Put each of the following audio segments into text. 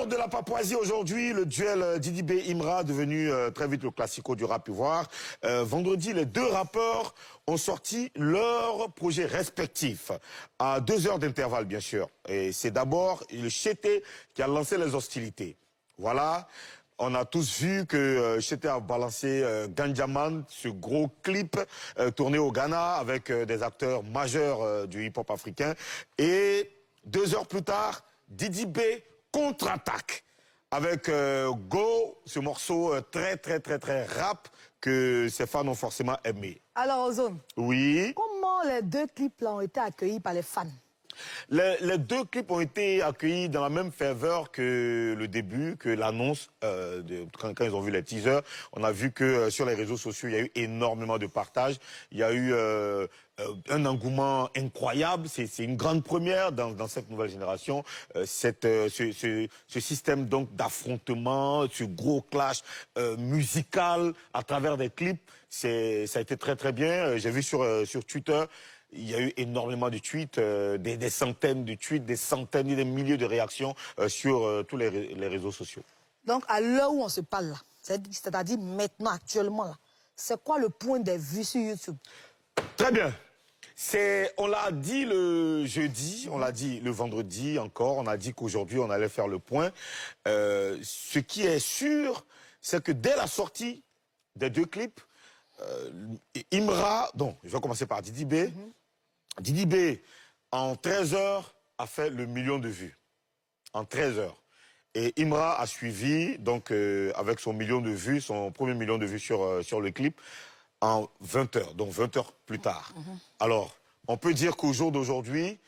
Lors de la Papouasie aujourd'hui, le duel Didi B Imra devenu très vite le classico du rap ivoire. Vendredi, les deux rappeurs ont sorti leurs projets respectifs à 2 heures d'intervalle, bien sûr. Et c'est d'abord le Chété qui a lancé les hostilités. Voilà. On a tous vu que Chété a balancé Ganjaman, ce gros clip tourné au Ghana avec des acteurs majeurs du hip-hop africain. Et 2 heures plus tard, Didi B contre-attaque avec Go, ce morceau très rap que ses fans ont forcément aimé. Alors, Ozone, oui. Comment les deux clips-là ont été accueillis par les fans? Les deux clips ont été accueillis dans la même ferveur que le début, que l'annonce, quand ils ont vu les teasers. On a vu que sur les réseaux sociaux, il y a eu énormément de partages. Il y a eu un engouement incroyable. C'est une grande première dans cette nouvelle génération. Ce système donc d'affrontement, ce gros clash musical à travers des clips, ça a été très bien. J'ai vu sur Twitter, il y a eu énormément de tweets, des centaines de tweets, des centaines et des milliers de réactions sur tous les réseaux sociaux. Donc, à l'heure où on se parle là, c'est-à-dire maintenant, actuellement là, c'est quoi le point de vue sur YouTube? Très bien. On l'a dit le jeudi, on l'a dit le vendredi encore, on a dit qu'aujourd'hui on allait faire le point. Ce qui est sûr, c'est que dès la sortie des deux clips, Imra, donc je vais commencer par Didi B. Didi B, en 13 heures, a fait le 1 million de vues. En 13 heures. Et Imra a suivi, donc, avec son 1 million de vues, son premier 1 million de vues sur le clip, en 20 heures, donc 20 heures plus tard. Alors, on peut dire qu'au jour d'aujourd'hui,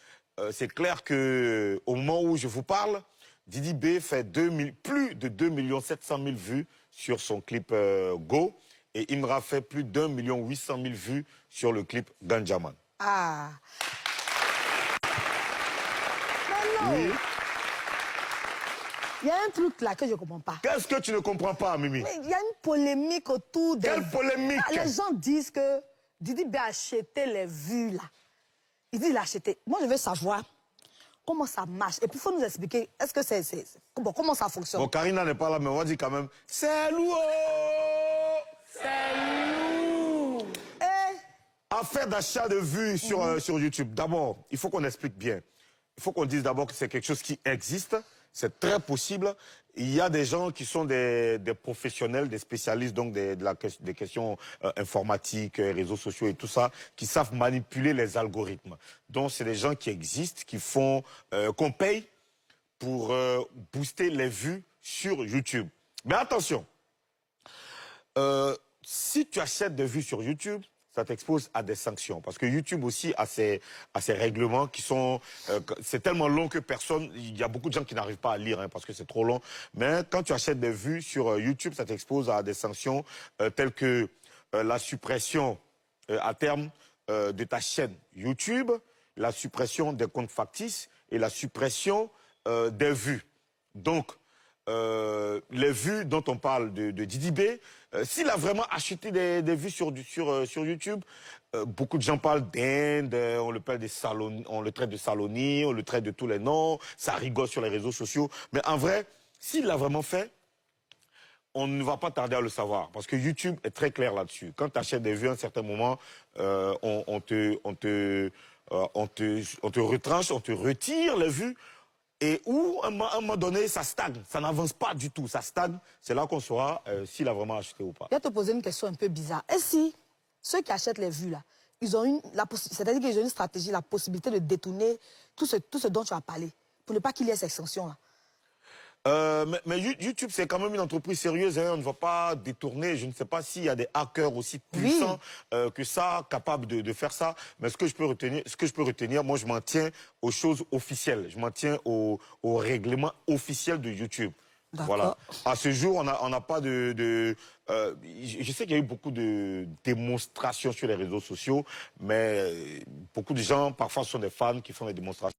c'est clair qu'au moment où je vous parle, Didi B fait plus de 2 700 000 vues sur son clip Go, et Imra fait plus d'1 800 000 vues sur le clip Ganjaman. Ah. Mais non. Oui. Il y a un truc là que je ne comprends pas. Qu'est-ce que tu ne comprends pas, Mimi? Mais il y a une polémique autour de... Quelle polémique? Les gens disent que Didi B a acheté les vues là. Il dit qu'il a acheté. Moi, je veux savoir comment ça marche. Et puis, il faut nous expliquer, est-ce que comment ça fonctionne? Bon, Karina n'est pas là, mais on va dire quand même, c'est lourd! Affaire d'achat de vues sur YouTube. D'abord, il faut qu'on explique bien. Il faut qu'on dise d'abord que c'est quelque chose qui existe. C'est très possible. Il y a des gens qui sont des professionnels, des spécialistes donc des questions informatiques, réseaux sociaux et tout ça, qui savent manipuler les algorithmes. Donc, c'est des gens qui existent, qui font, qu'on paye pour booster les vues sur YouTube. Mais attention, si tu achètes des vues sur YouTube, ça t'expose à des sanctions. Parce que YouTube aussi a ses règlements qui sont... c'est tellement long que il y a beaucoup de gens qui n'arrivent pas à lire parce que c'est trop long. Mais quand tu achètes des vues sur YouTube, ça t'expose à des sanctions telles que la suppression à terme de ta chaîne YouTube, la suppression des comptes factices et la suppression des vues. Donc, les vues dont on parle de Didi B, s'il a vraiment acheté des vues sur YouTube, beaucoup de gens parlent d'Inde, on le traite de Saloni, on le traite de tous les noms, ça rigole sur les réseaux sociaux. Mais en vrai, s'il l'a vraiment fait, on ne va pas tarder à le savoir. Parce que YouTube est très clair là-dessus. Quand tu achètes des vues à un certain moment, on te retranche, on te retire les vues. Et où, à un moment donné, ça stagne. Ça n'avance pas du tout. Ça stagne. C'est là qu'on saura s'il a vraiment acheté ou pas. Je vais te poser une question un peu bizarre. Et si ceux qui achètent les vues, là, ils ont c'est-à-dire qu'ils ont une stratégie, la possibilité de détourner tout ce dont tu as parlé, pour ne pas qu'il y ait cette extension-là? Mais YouTube, c'est quand même une entreprise sérieuse. On ne va pas détourner. Je ne sais pas s'il y a des hackers aussi puissants que ça, capables de faire ça. Mais ce que je peux retenir, moi, je m'en tiens aux choses officielles. Je m'en tiens au règlement officiel de YouTube. Voilà. À ce jour, on n'a pas je sais qu'il y a eu beaucoup de démonstrations sur les réseaux sociaux, mais beaucoup de gens, parfois, sont des fans qui font des démonstrations.